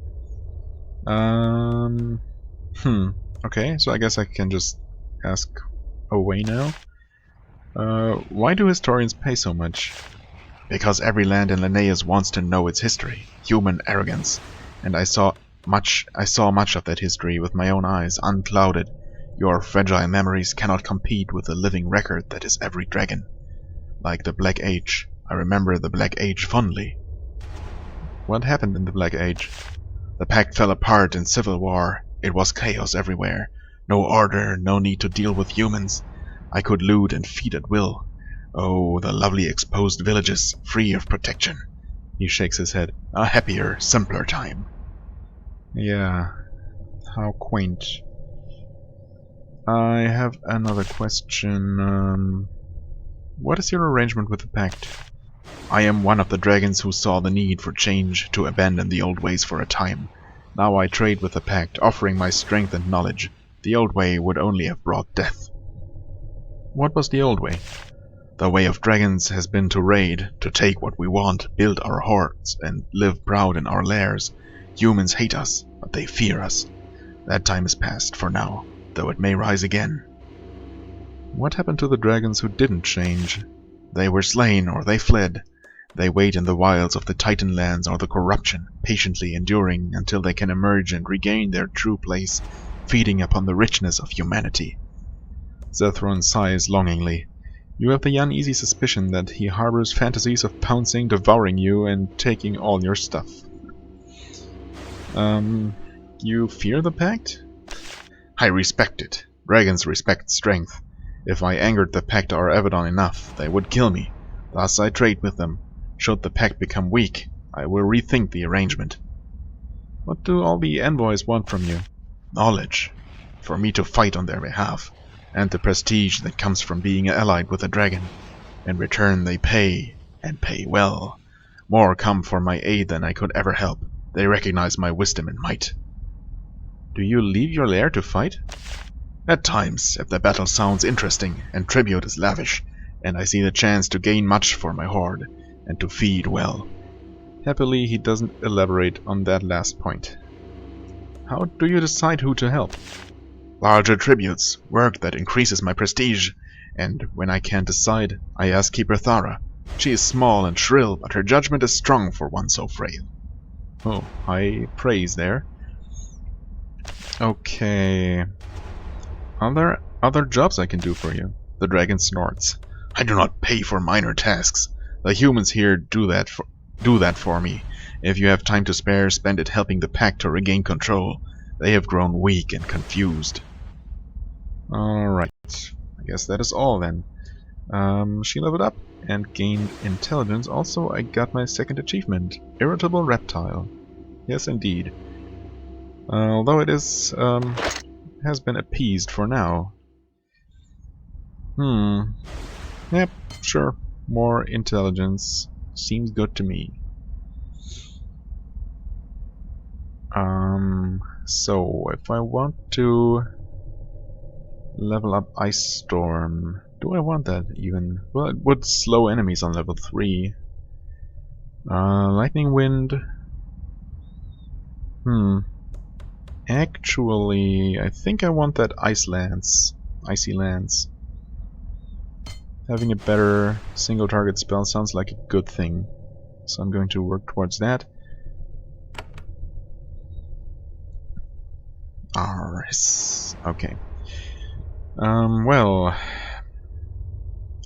Okay, so I guess I can just ask away now. Why do historians pay so much? Because every land in Linnaeus wants to know its history. Human arrogance. And I saw much of that history with my own eyes, unclouded. Your fragile memories cannot compete with the living record that is every dragon. Like the Black Age. I remember the Black Age fondly. What happened in the Black Age? The Pact fell apart in civil war. It was chaos everywhere. No order, no need to deal with humans. I could loot and feed at will. Oh, the lovely exposed villages, free of protection. He shakes his head. A happier, simpler time. Yeah, how quaint. I have another question. What is your arrangement with the Pact? I am one of the dragons who saw the need for change, to abandon the old ways for a time. Now I trade with the Pact, offering my strength and knowledge. The old way would only have brought death. What was the old way? The way of dragons has been to raid, to take what we want, build our hoards, and live proud in our lairs. Humans hate us, but they fear us. That time is past for now, though it may rise again. What happened to the dragons who didn't change? They were slain or they fled. They wait in the wilds of the Titan lands or the corruption, patiently enduring until they can emerge and regain their true place, feeding upon the richness of humanity. Zethron sighs longingly. You have the uneasy suspicion that he harbors fantasies of pouncing, devouring you, and taking all your stuff. You fear the Pact? I respect it. Dragons respect strength. If I angered the Pact or Avadon enough, they would kill me. Thus I trade with them. Should the Pact become weak, I will rethink the arrangement. What do all the envoys want from you? Knowledge. For me to fight on their behalf. And the prestige that comes from being allied with a dragon. In return they pay, and pay well. More come for my aid than I could ever help. They recognize my wisdom and might. Do you leave your lair to fight? At times, if the battle sounds interesting, and tribute is lavish, and I see the chance to gain much for my hoard, and to feed well. Happily, he doesn't elaborate on that last point. How do you decide who to help? Larger tributes, work that increases my prestige, and when I can't decide, I ask Keeper Thara. She is small and shrill, but her judgment is strong for one so frail. Oh, high praise there. Okay. Are there other jobs I can do for you? The dragon snorts. I do not pay for minor tasks. The humans here do that for me. If you have time to spare, spend it helping the Pact to regain control. They have grown weak and confused. Alright. I guess that is all then. She leveled up and gained intelligence. Also, I got my second achievement. Irritable reptile. Yes, indeed. Although it is, has been appeased for now. Yep, sure. More intelligence. Seems good to me. So, if I want to level up Ice Storm, do I want that even? Well, it would slow enemies on level 3. Lightning Wind Actually, I think I want that icy lance. Having a better single target spell sounds like a good thing. So I'm going to work towards that. Okay. Well,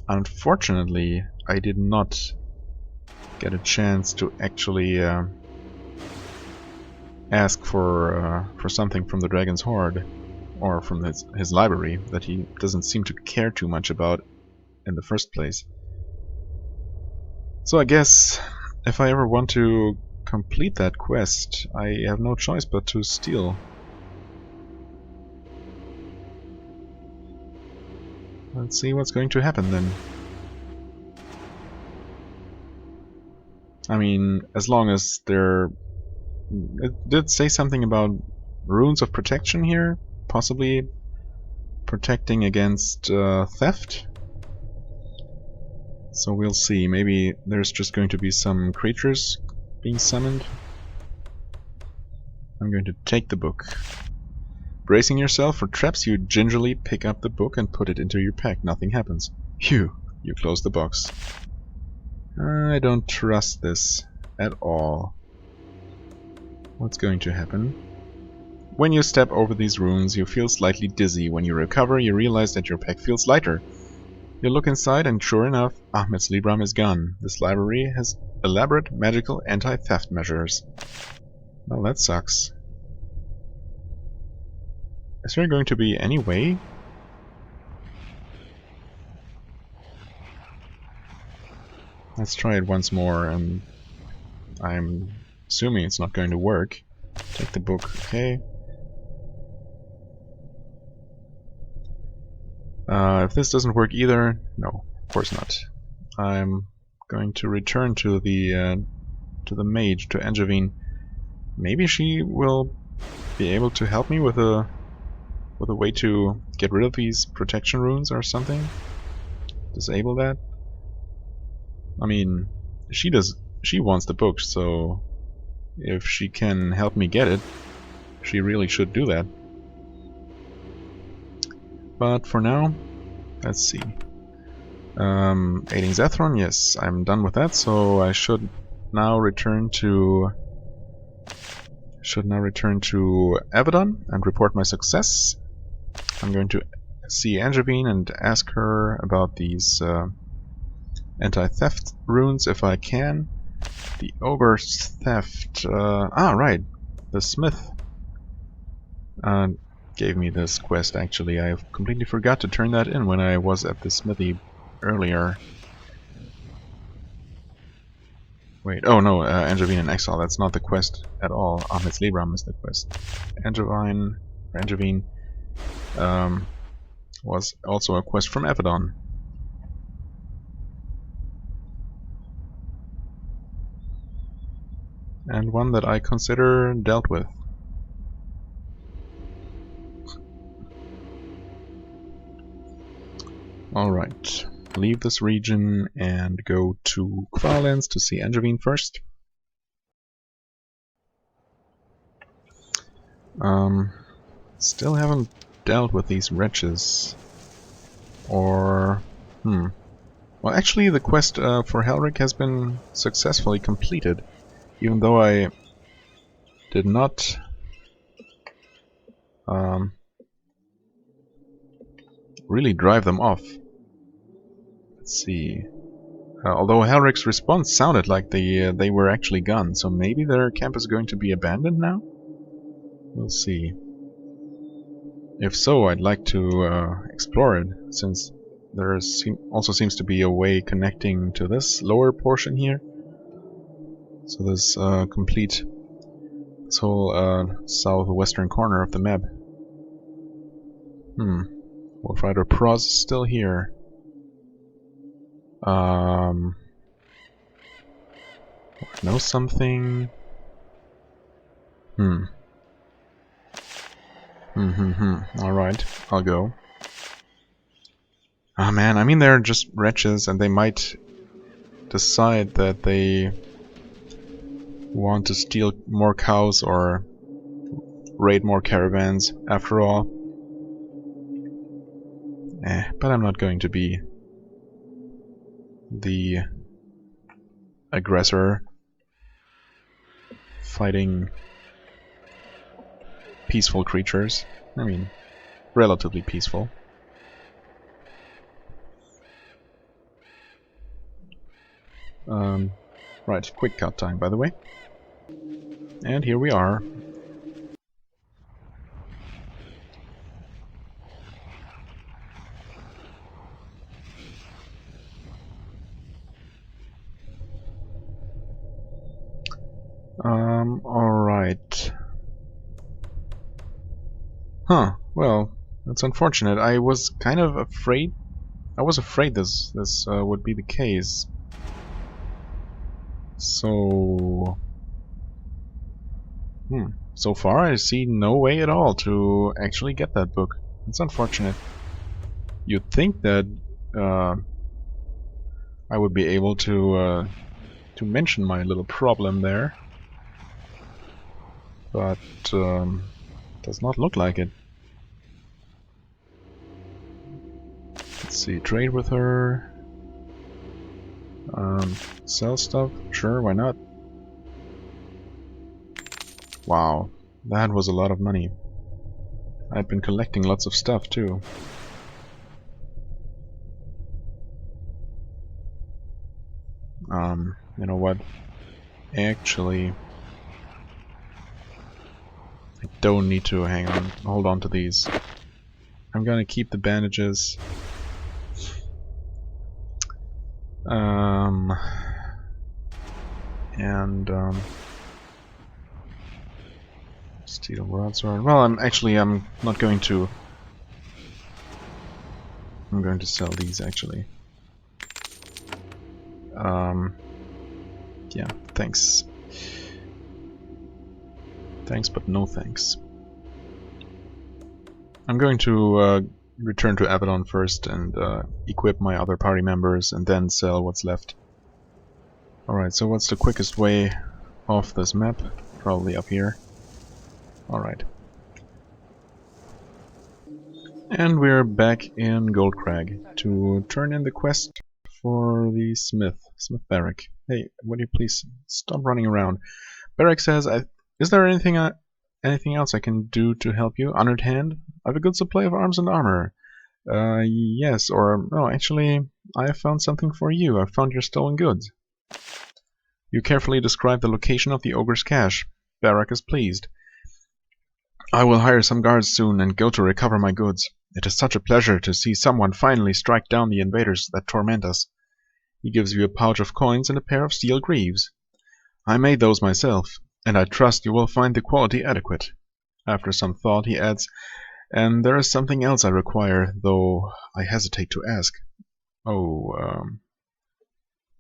unfortunately, I did not get a chance to actually ask for something from the Dragon's Hoard, or from his library, that he doesn't seem to care too much about in the first place. So I guess if I ever want to complete that quest, I have no choice but to steal. Let's see what's going to happen then. I mean, as long as there... It did say something about runes of protection here, possibly protecting against theft. So we'll see. Maybe there's just going to be some creatures being summoned. I'm going to take the book. Bracing yourself for traps, you gingerly pick up the book and put it into your pack. Nothing happens. Phew! You close the box. I don't trust this at all. What's going to happen? When you step over these runes, you feel slightly dizzy. When you recover, you realize that your pack feels lighter. You look inside, and sure enough, Ahmed's libram is gone. This library has elaborate magical anti-theft measures. Well, that sucks. Is there going to be any way? Let's try it once more, and I'm assuming it's not going to work. Take the book, okay. If this doesn't work either, no, of course not. I'm going to return to the mage, to Angevine. Maybe she will be able to help me with a way to get rid of these protection runes or something. Disable that. I mean, she wants the book, so if she can help me get it, she really should do that. But for now, let's see. Aiding Zethron, yes, I'm done with that, so I should now return to Avadon and report my success. I'm going to see Angevine and ask her about these anti-theft runes if I can. The ogre's theft. Right, the smith gave me this quest. Actually, I completely forgot to turn that in when I was at the smithy earlier. Wait, oh no, Angevine in Exile, that's not the quest at all. Ahmed's libram is the quest. Angevine was also a quest from Avadon. And one that I consider dealt with. Alright, leave this region and go to Kvalens to see Angevine first. Still haven't dealt with these wretches. Or... Well, actually the quest for Helric has been successfully completed, even though I did not really drive them off. Let's see. Although Helric's response sounded like they were actually gone, so maybe their camp is going to be abandoned now? We'll see. If so, I'd like to explore it, since there also seems to be a way connecting to this lower portion here. So this this whole southwestern corner of the map. Wolfrider Proz is still here. Know something? Alright, I'll go. Ah man, I mean they're just wretches and they might decide that they want to steal more cows or raid more caravans after all. But I'm not going to be the aggressor fighting peaceful creatures. I mean, relatively peaceful. Right, quick cut time, by the way. And here we are. Alright. Huh, well, that's unfortunate. I was kind of afraid. I was afraid this would be the case. So... So far I see no way at all to actually get that book. It's unfortunate. You'd think that I would be able to mention my little problem there. But does not look like it. Let's see, trade with her. Sell stuff? Sure, why not? Wow, that was a lot of money. I'd been collecting lots of stuff too. You know what? Actually, I don't need to hold on to these. I'm gonna keep the bandages. Steel broadsword. Well, I'm not going to. I'm going to sell these actually. Yeah, thanks. Thanks, but no thanks. I'm going to return to Avadon first and equip my other party members and then sell what's left. Alright, so what's the quickest way off this map? Probably up here. Alright. And we're back in Goldcrag to turn in the quest for the Smith Barrack. Hey, would you please stop running around? Barrack says, is there anything else I can do to help you? Honored Hand? I have a good supply of arms and armor. Yes, or no, actually, I have found something for you. I found your stolen goods. You carefully describe the location of the ogre's cache. Barrack is pleased. I will hire some guards soon and go to recover my goods. It is such a pleasure to see someone finally strike down the invaders that torment us. He gives you a pouch of coins and a pair of steel greaves. I made those myself, and I trust you will find the quality adequate. After some thought, he adds, and there is something else I require, though I hesitate to ask. Oh,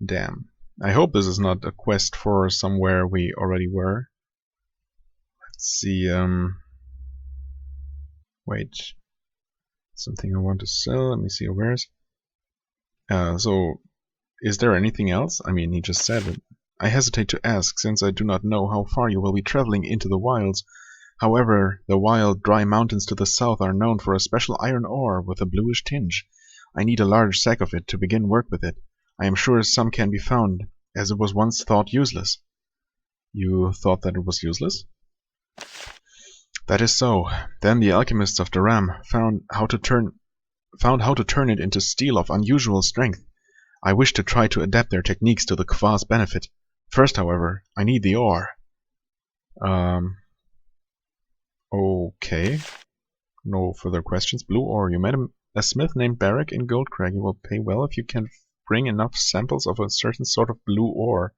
damn. I hope this is not a quest for somewhere we already were. Let's see, wait. Something I want to sell. Let me see, where's... so, is there anything else? I mean, he just said it. I hesitate to ask, since I do not know how far you will be traveling into the wilds. However, the wild, dry mountains to the south are known for a special iron ore with a bluish tinge. I need a large sack of it to begin work with it. I am sure some can be found, as it was once thought useless. You thought that it was useless? That is so. Then the alchemists of Daram found how to turn it into steel of unusual strength. I wish to try to adapt their techniques to the Kva's benefit. First, however, I need the ore. Okay. No further questions. Blue ore. You met a smith named Barrack in Goldcrag. You will pay well if you can bring enough samples of a certain sort of blue ore.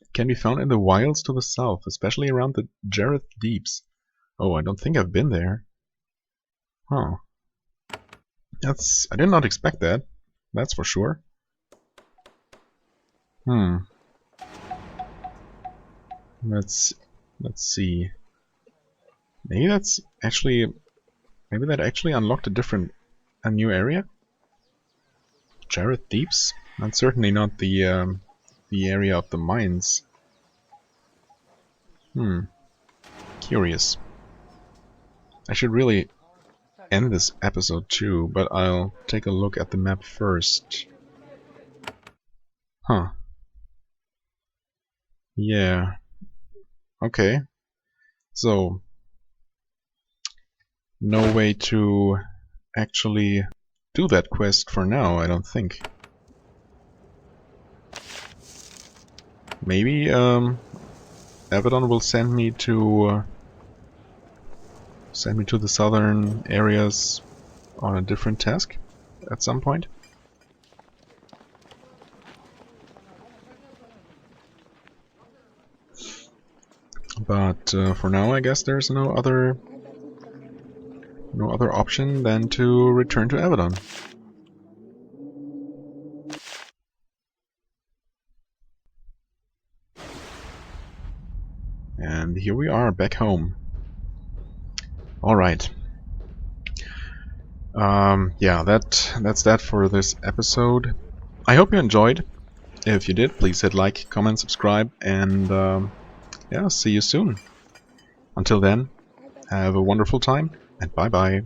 It can be found in the wilds to the south, especially around the Jareth Deeps. Oh, I don't think I've been there. Huh. I did not expect that. That's for sure. Let's see. Maybe that actually unlocked a new area. Jareth Deeps? That's certainly not the area of the mines. Curious. I should really end this episode too, but I'll take a look at the map first. Huh. Yeah. Okay. So, no way to actually do that quest for now, I don't think. Maybe Avadon will send me to the southern areas on a different task at some point. But for now, I guess there's no other option than to return to Avadon. And here we are, back home. Alright. Yeah, that's that for this episode. I hope you enjoyed. If you did, please hit like, comment, subscribe, and yeah, see you soon. Until then, have a wonderful time, and bye-bye.